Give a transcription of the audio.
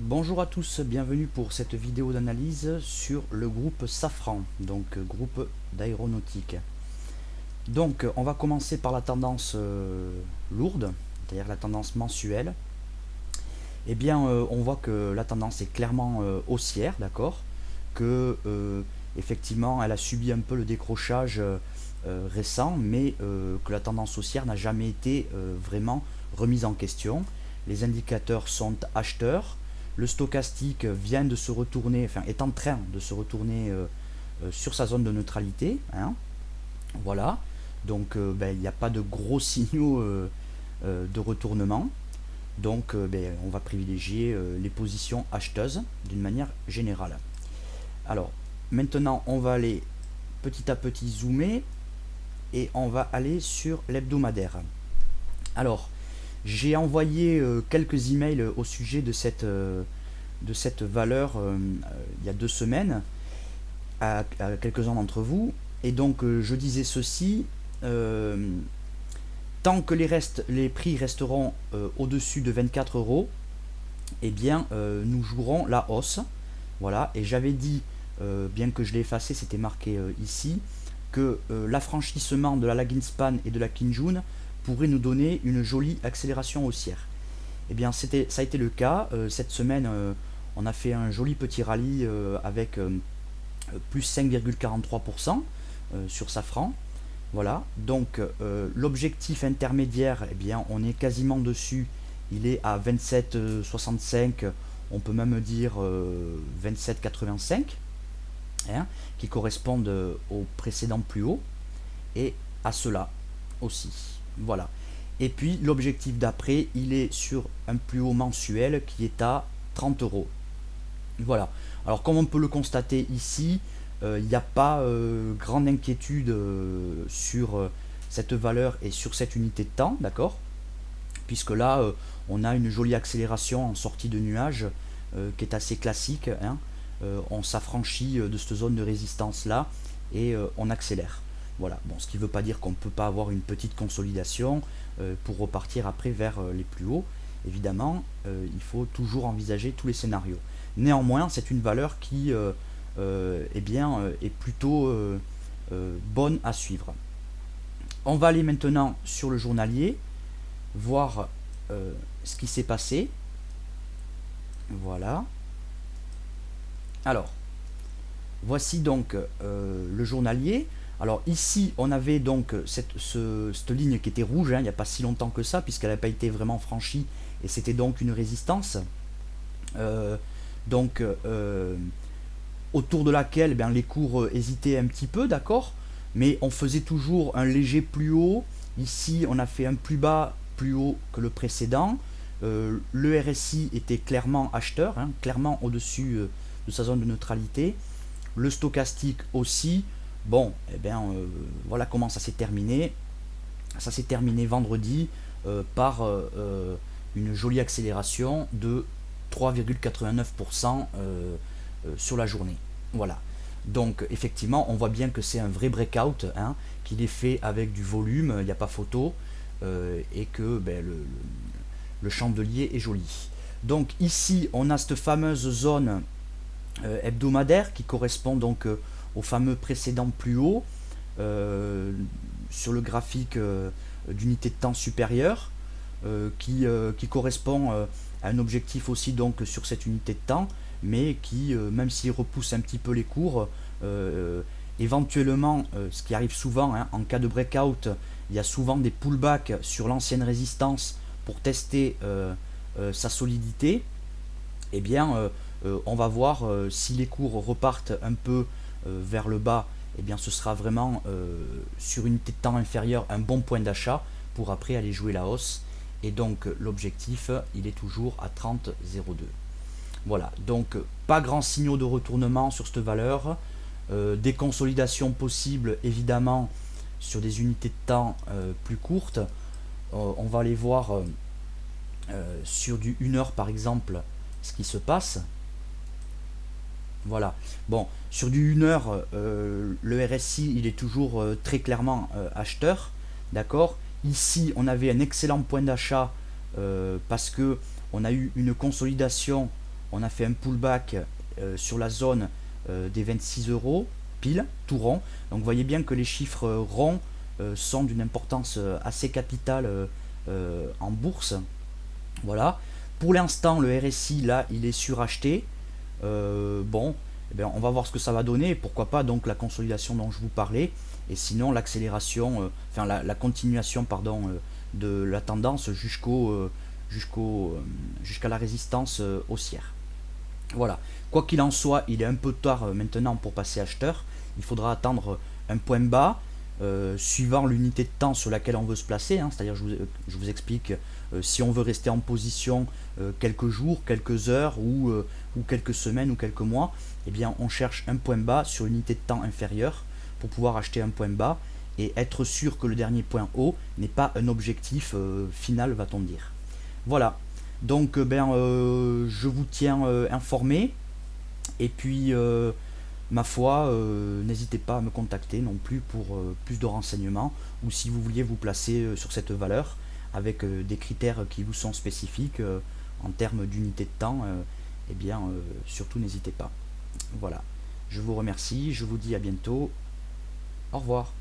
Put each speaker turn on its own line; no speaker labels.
Bonjour à tous, bienvenue pour cette vidéo d'analyse sur le groupe Safran, donc groupe d'aéronautique. Donc on va commencer par la tendance lourde, c'est-à-dire la tendance mensuelle. Eh bien on voit que la tendance est clairement haussière, d'accord, que effectivement elle a subi un peu le décrochage récent, mais que la tendance haussière n'a jamais été vraiment remise en question. Les indicateurs sont acheteurs. Le stochastique vient de se retourner, enfin est en train de se retourner sur sa zone de neutralité, hein. Voilà. Donc il n'y a pas de gros signaux de retournement. Donc on va privilégier les positions acheteuses d'une manière générale. Alors maintenant on va aller petit à petit zoomer et on va aller sur l'hebdomadaire. Alors j'ai envoyé quelques emails au sujet de cette valeur il y a 2 semaines à quelques-uns d'entre vous. Et donc je disais ceci, tant que les prix resteront au-dessus de 24 euros, eh bien nous jouerons la hausse. Voilà, et j'avais dit, bien que je l'ai effacé, c'était marqué ici, que l'affranchissement de la lagging span et de la Kinjun pourrait nous donner une jolie accélération haussière. Eh bien, ça a été le cas. Cette semaine, on a fait un joli petit rallye avec plus 5,43% sur Safran. Voilà. Donc, l'objectif intermédiaire, eh bien, on est quasiment dessus. Il est à 27,65. On peut même dire 27,85, hein, qui correspondent au précédent plus haut et à cela aussi. Voilà. Et puis l'objectif d'après, il est sur un plus haut mensuel qui est à 30 euros. Voilà. Alors comme on peut le constater ici, il n'y a pas grande inquiétude sur cette valeur et sur cette unité de temps, d'accord? Puisque là, on a une jolie accélération en sortie de nuage qui est assez classique, hein. On s'affranchit de cette zone de résistance là et on accélère. Voilà. Bon, ce qui ne veut pas dire qu'on ne peut pas avoir une petite consolidation pour repartir après vers les plus hauts. Évidemment, il faut toujours envisager tous les scénarios. Néanmoins, c'est une valeur qui eh bien, est plutôt bonne à suivre. On va aller maintenant sur le journalier, voir ce qui s'est passé. Voilà. Alors, voici donc le journalier. Alors ici, on avait donc cette ligne qui était rouge, hein, il n'y a pas si longtemps que ça, puisqu'elle n'a pas été vraiment franchie, et c'était donc une résistance. Euh, donc, autour de laquelle les cours hésitaient un petit peu, d'accord, mais on faisait toujours un léger plus haut. Ici, on a fait un plus bas, plus haut que le précédent. Le RSI était clairement acheteur, hein, clairement au-dessus de sa zone de neutralité. Le stochastique aussi. Bon, eh bien, voilà comment ça s'est terminé. Ça s'est terminé vendredi par une jolie accélération de 3,89% sur la journée. Voilà. Donc effectivement, on voit bien que c'est un vrai breakout, hein, qu'il est fait avec du volume, il n'y a pas photo, et que le chandelier est joli. Donc ici, on a cette fameuse zone hebdomadaire qui correspond donc au fameux précédent plus haut sur le graphique d'unité de temps supérieure qui correspond à un objectif aussi donc sur cette unité de temps, mais qui, même s'il repousse un petit peu les cours, éventuellement, ce qui arrive souvent, hein, en cas de breakout, il y a souvent des pullbacks sur l'ancienne résistance pour tester sa solidité. Eh bien, on va voir si les cours repartent un peu vers le bas, eh bien, ce sera vraiment sur une unité de temps inférieure un bon point d'achat pour après aller jouer la hausse. Et donc l'objectif, il est toujours à 30,02. Voilà, donc pas grand signaux de retournement sur cette valeur. Des consolidations possibles évidemment sur des unités de temps plus courtes. On va aller voir sur du 1 heure par exemple ce qui se passe. Voilà. Bon, sur du 1 heure, le RSI il est toujours très clairement acheteur. D'accord. Ici, on avait un excellent point d'achat parce que on a eu une consolidation, on a fait un pullback sur la zone des 26 euros, pile, tout rond. Donc vous voyez bien que les chiffres ronds sont d'une importance assez capitale en bourse. Voilà. Pour l'instant, le RSI, là, il est suracheté. Bon, eh bien, on va voir ce que ça va donner. Pourquoi pas donc la consolidation dont je vous parlais. Et sinon, l'accélération, enfin la continuation, pardon, de la tendance jusqu'à la résistance haussière. Voilà. Quoi qu'il en soit, il est un peu tard maintenant pour passer acheteur. Il faudra attendre un point bas suivant l'unité de temps sur laquelle on veut se placer. Hein. C'est-à-dire, je vous explique, si on veut rester en position quelques jours, quelques heures ou quelques semaines ou quelques mois, eh bien, on cherche un point bas sur une unité de temps inférieure pour pouvoir acheter un point bas et être sûr que le dernier point haut n'est pas un objectif final, va-t-on dire. Voilà. Donc, je vous tiens informé. Et puis, ma foi, n'hésitez pas à me contacter non plus pour plus de renseignements ou si vous vouliez vous placer sur cette valeur avec des critères qui vous sont spécifiques en termes d'unité de temps, eh bien, surtout n'hésitez pas. Voilà. Je vous remercie, je vous dis à bientôt. Au revoir.